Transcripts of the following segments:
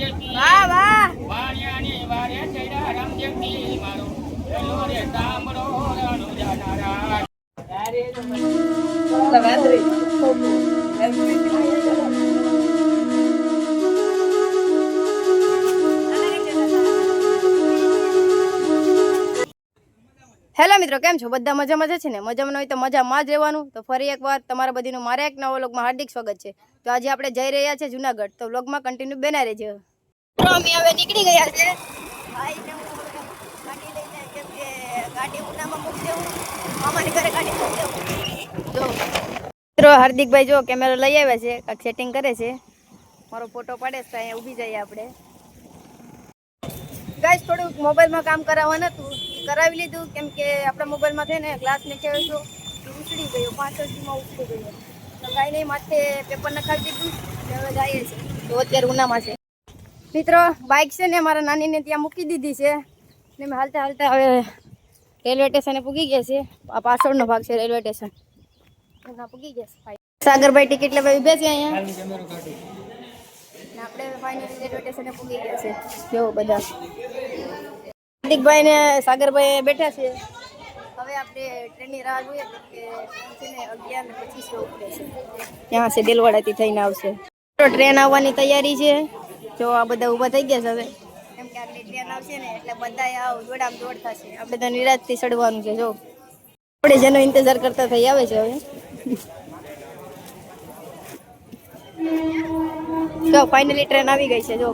વાહ વાહ હેલો મિત્રો, કેમ છો? બધા મજામાં છે ને? મજામાં હોય તો મજામાં જ રહેવાનું. તો ફરી એકવાર તમારા બધીનું મારા એક નવા વ્લોગમાં હાર્દિક સ્વાગત છે. તો આજે આપણે જઈ રહ્યા છે જુનાગઢ. તો વ્લોગમાં કન્ટિન્યુ બનાવી રહેજો. અમે હવે નીકળી ગયા છે. ભાઈને હું ગાડી લઈને કેમ કે ગાડી ઉનામાં મૂકી દેવું, મામાની ઘરે ગાડી મૂકી દેવું. જો મિત્રો હાર્દિકભાઈ જો કેમેરો લઈ આવ્યા છે, કાંઈક સેટિંગ કરે છે. મારો ફોટો પાડે છે, અહીંયા ઊભી જઈએ આપણે. ગાઈસ થોડુંક મોબાઈલમાં કામ કરાવવાનું હતું, કરાવી લીધું. કેમ કે આપણા મોબાઈલમાં છે ને ગ્લાસ નાખ્યો હતો, ઉછળી ગયો, 5 માં ઉછળી ગયો. તો કાંઈ નહીં, માથે પેપર નખાવી દીધું. હવે જઈએ છે. તો અત્યારે ઉનામાં છે મિત્રો. બાઇક છે ને મારા નાનીને ત્યાં મૂકી દીધી છે ને મેં હાલતા હાલતા હવે રેલવે સ્ટેશને પૂગી ગયા છે. આ પાછળનો ભાગ છે રેલવે સ્ટેશન. ઉના પૂગી ગયા છે. સાગરભાઈ ટિકિટ લેવા ઊભા છે અહીંયા. આપણે ફાઇનલી રેલવે સ્ટેશને પૂગી ગયા છે. જો બધા હાર્દિકભાઈ ને સાગરભાઈ બેઠા છે. હવે આપણે ટ્રેનની રાહ જોઈએ કે ટ્રેન છે ને 11:25 ઉપડે છે. ત્યાં છે દેલવાડાથી થઈને આવશે. ટ્રેન આવવાની તૈયારી છે. જો આ બધા ઊભા થઈ ગયા છે હવે, કેમ કે આગળ ટ્રેન આવશે ને એટલે બધા આવ દોડામ દોડ થશે. આપણે તો નિરાજથી ચડવાનું છે. જો આપણે જેનો ઇંતજાર કરતા થઈ આવે છે હવે. જો ફાઇનલી ટ્રેન આવી ગઈ છે. જો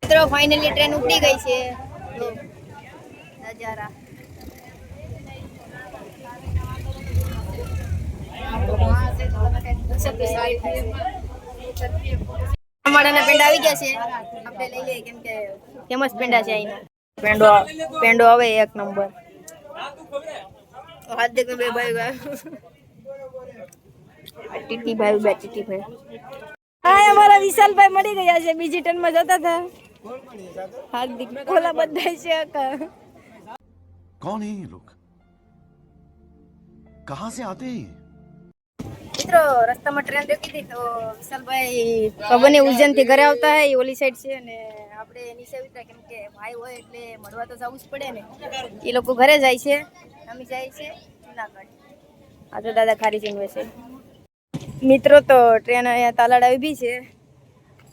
મિત્રો ફાઇનલી ટ્રેન ઉપડી ગઈ છે. જો નજારા અમારાના પેંડા આવી ગયા છે. આપણે લઈ લઈએ કેમ કે ફેમસ પેંડા છે અહીંના. પેંડો આવે એક નંબર. હાર્દિક બે ભાઈ ટીટીભાઈ બે ટીટીભાઈ. હા, અમારા વિશાલભાઈ મળી ગયા છે. બીજી ટ્રેનમાં જતા હતા. હાર્દિક ઓલા બધા છે. कौन है ये लोग कहां से आते हैं મિત્રો રસ્તામાં ટ્રેન રોકી હતી તો વિશાલભાઈ ખબર નહીં ઉજ્જૈન થી ઘરે આવતા હે. ઓલી સાઈડ છે ને આપણે નીચે ઉતર્યા કેમ કે ભાઈ હોય એટલે મળવા તો જવું જ પડે ને. એ લોકો ઘરે જાય છે, અમે જાય છે જુનાગઢ. આ તો દાદા ખારી સિંહ છે મિત્રો. તો ટ્રેન અહીંયા તાલાડા ઊભી છે.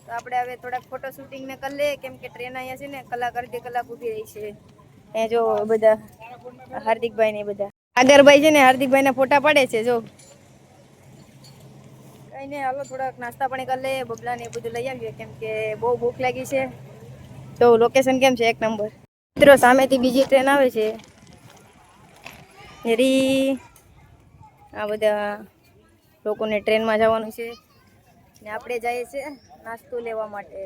તો આપણે હવે થોડાક ફોટો શૂટિંગ ને કરી લઈએ કેમ કે ટ્રેન અહીંયા છે ને કલાક અડધી કલાક ઊભી રહી છે. એ જો બધા હાર્દિકભાઈ ને બધા સાગરભાઈ છે ને હાર્દિકભાઈ ના ફોટા પાડે છે. જો કઈ નહીં, હાલો થોડાક નાસ્તા પાણી કરી લઈએ, બબલા ને એ બધું લઈ આવીએ કેમ કે બહુ ભૂખ લાગી છે. તો લોકેશન કેમ છે? એક નંબર. મિત્રો સામેથી બીજી ટ્રેન આવે છે. આ બધા લોકોને ટ્રેનમાં જવાનું છે ને આપણે જઈએ છીએ નાસ્તો લેવા માટે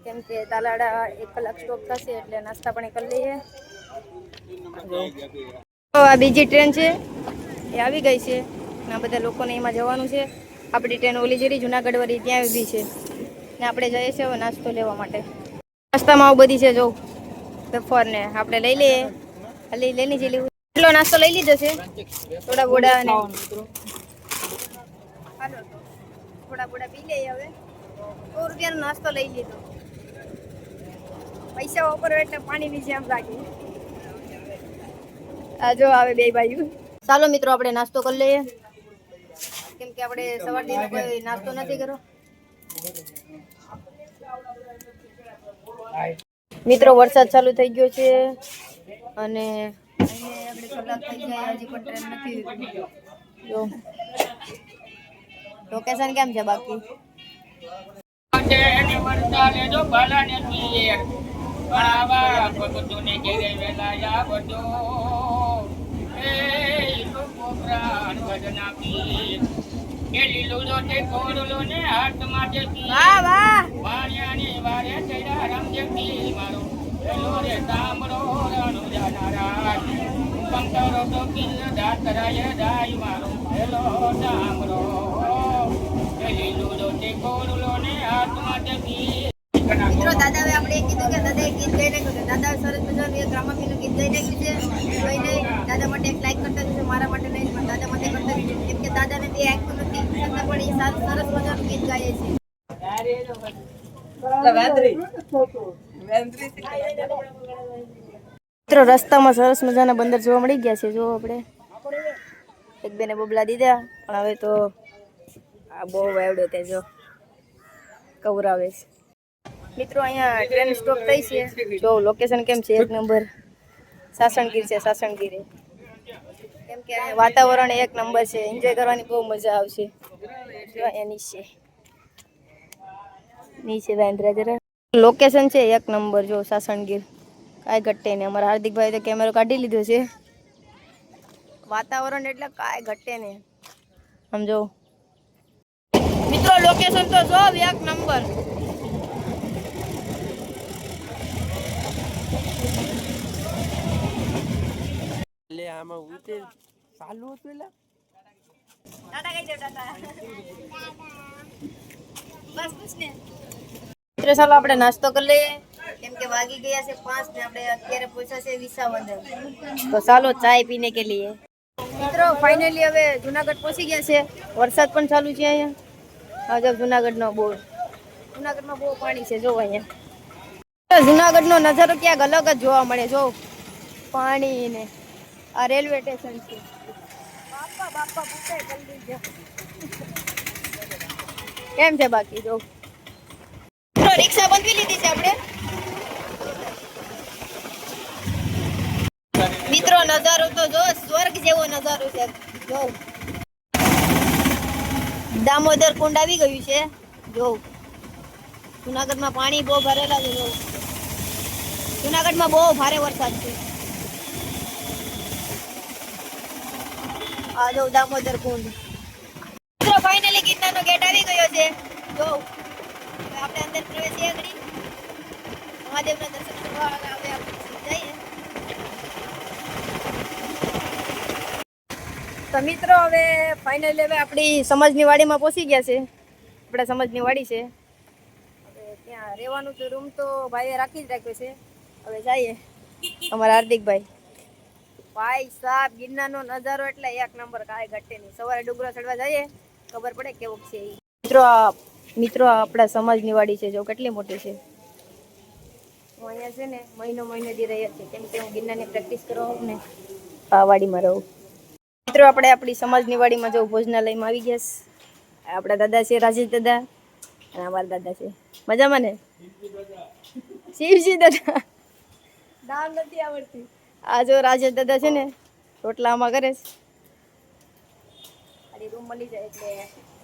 કેમ કે તાલાડા 1 કલાક સ્ટોપ થશે એટલે નાસ્તા પાણી કરી લઈએ. તો આ બીજી ટ્રેન છે એ આવી ગઈ છે ને આ બધા લોકોને એમાં જવાનું છે. આપણી ટ્રેન ઓલી જરી જુનાગઢ વાળી ત્યાં ઊભી છે ને આપણે જઈએ છીએ હવે નાસ્તો લેવા માટે. નાસ્તામાં આવું બધી છે. જો વેફર ને આપણે લઈ લઈએ. લઈને જઈ લેવું. એટલો નાસ્તો લઈ લીધો છે. થોડા બોડા ને થોડા બોડા પી લઈએ. હવે 100 રૂપિયાનો નાસ્તો લઈ લીધો. પૈસા વાપરો એટલે પાણીની જેમ લાગે. આ જો આવે બે ભાઈઓ. ચાલો મિત્રો આપણે નાસ્તો કરી લઈએ કેમ કે આપણે સવારથી કોઈ નાસ્તો નથી કર્યો. મિત્રો વરસાદ ચાલુ થઈ ગયો છે અને આપણે કલાક થઈ જાય હજી પણ ટ્રેન નથી. જો લોકેશન કેમ છે બાકી? વાહ વાહ મિત્રો દાદાએ આપણે કીધું કે દાદાએ ગીત ગાઈ નાખ્યું છે. દાદાએ સરસ મજાનું એક રામાપીનું ગીત ગાઈ નાખ્યું છે. કઈ નહીં, દાદા માટે એક લાઈક કરતા જશે, મારા માટે નહીં પણ દાદા માટે કરતા જશે કેમ કે દાદાને બે આંખું નથી. છતાં પણ એ સરસ મજાનું ગીત ગાય છે. મિત્રો રસ્તામાં સરસ મજાના બંદર જોવા મળી ગયા છે. જો આપણે એક બેને બબલા દીધા, પણ હવે તો આ બહુ વાવડો તે જો કવરાવે છે. મિત્રો અહીંયા ટ્રેન સ્ટોપ થઈ છે. જો લોકેશન કેમ છે, એક નંબર સાસણગીર છે. સાસણગીર કેમ કે અહીંયા વાતાવરણ એક નંબર છે, એન્જોય કરવાની બહુ મજા આવશે. જો અહીંયા નીચે વાંદરા જરા લોકેશન છે એક નંબર. જો સાસણગીર કાંઈ ઘટે નહીં. અમારા હાર્દિકભાઈ તો કેમેરો કાઢી લીધો છે. વાતાવરણ એટલે કાંઈ ઘટે નહીં, સમજો મિત્રો. લોકેશન તો જો એક નંબર. એટલે આમાં ઉતે ચાલુ હતું એટલે ટાટા કઈ દે ટાટા. બસ બસ ને મિત્રો, ચાલો આપણે નાસ્તો કરી લઈએ, કેમ કે વાગી ગયા છે 5 ને આપણે અત્યારે પહોંચ્યા છે વિસાવદર. તો ચાલો ચાય પીને કે લીએ. મિત્રો ફાઇનલી હવે જુનાગઢ પહોંચી ગયા છે. વરસાદ પણ ચાલુ છે અહીંયા. આ જો જુનાગઢનો બોર્ડ. જુનાગઢમાં બહુ પાણી છે. જો અહીંયા જુનાગઢનો નજારો ક્યાંક અલગ જ જોવા મળે. જો પાણી ને આ રેલવે સ્ટેશન છે. બાપા બાપા પૂછે જલ્દી જો કેમ છે બાકી. જો રિક્ષા બંધવી લીધી છે આપણે. મિત્રો નજારો તો જો સ્વર્ગ જેવો નજારો છે. જો દામોદર કુંડ આવી ગયું છે. જો જુનાગઢમાં પાણી બહુ ભરેલા છે. જો જુનાગઢમાં બહુ ભારે વરસાદ છે. આ જો દામોદર કુંડ. મિત્રો ફાઇનલી ગીરનારનો ગેટ આવી ગયો છે. જો આપણે અંદર પ્રવેશીએ ઘડી મહાદેવના દર્શન કરવા આવે આપણે જઈએ. તો મિત્રો હવે ફાઇનલી હવે આપણી સમાજની વાડીમાં પહોંચી ગયા છે. આપણા સમાજની વાડી છે. હવે ત્યાં રહેવાનું તો રૂમ તો ભાઈએ રાખી જ રાખ્યો છે. હવે જઈએ અમારા હાર્દિકભાઈ. ભાઈ સાહેબ ગિરનારનો નજારો એટલે એક નંબર, કાંઈ ઘટે નહીં. સવારે ડુંગરો ચડવા જઈએ ખબર પડે કેવું છે. મિત્રો આપણા સમાજની વાડી છે. જો કેટલી મોટી છે. હું અહીંયા છે ને મહિને દી રહ્યા છે, કેમ કે હું ગિરનારની પ્રેક્ટિસ કરવા હોઉં ને આ વાડીમાં રહું. મિત્રો આપણે આપણી સમાજની વાડીમાં જો ભોજનાલયમાં આવી ગયા છે. આપણા દાદા છે રાજેશ દાદા, અને અમારા દાદા છે મજામાં ને શિવજી દાદા. નામ નથી આવડતી. આ જો રાજેશ દાદા છે ને રોટલામાં કરે છે. ખાલી રૂમ મળી જાય એટલે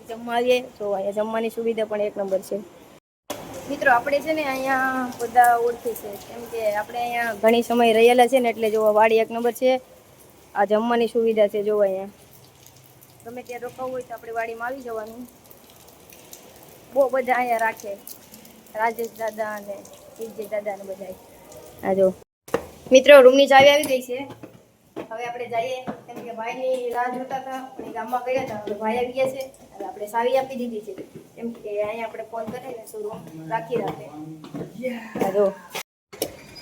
જમવા આવીએ. જો અહીંયા જમવાની સુવિધા પણ એક નંબર છે. મિત્રો આપણે છે ને અહીંયા બધા ઓળખી છે, કેમ કે આપણે અહીંયા ઘણી સમય રહેલા છે ને, એટલે જો વાડી એક નંબર છે. આ જમવાની સુવિધા છે. જો અહીંયા ગમે ત્યાં રોકાવું હોય તો આપણે વાડીમાં આવી જવાનું. બહુ બધા અહીંયા રાખે, રાજેશ દાદા અને શિવજી દાદા ને બધા. આ જો મિત્રો રૂમની ચાવી આવી ગઈ છે. હવે આપણે જઈએ, કેમ કે ભાઈની રાહ જોતા હતા, પણ એ ગામમાં ગયા હતા. હવે ભાઈ આવી ગયા છે, હવે આપણે ચાવી આપી દીધી છે, કેમ કે અહીંયા આપણે ફોન કરીને તો રૂમ રાખી રાખે. જો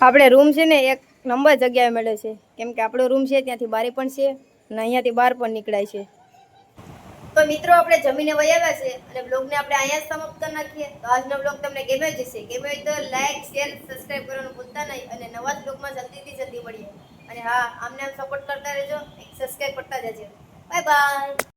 આપણે રૂમ છે ને એક નંબર જગ્યાએ મળે છે, કેમ કે આપણો રૂમ છે ત્યાંથી બારી પણ છે અને અહીંયાથી બહાર પણ નીકળાય છે. તો મિત્રો આપણે જમીને વહી આવ્યા છે અને બ્લોગને આપણે અહીંયા જ સમાપ્ત કરી નાખીએ. તો આજનો બ્લોગ તમને ગમ્યો જશે. ગમ્યો હોય તો લાઈક, શેર, સબસ્ક્રાઇબ કરવાનું ભૂલતા નહીં, અને નવા જ બ્લોગમાં જલ્દી મળીએ. અને હા, આમને આમ સપોર્ટ કરતા રહેજો, એક સબસ્ક્રાઇબ કરતા જજો. Bye bye.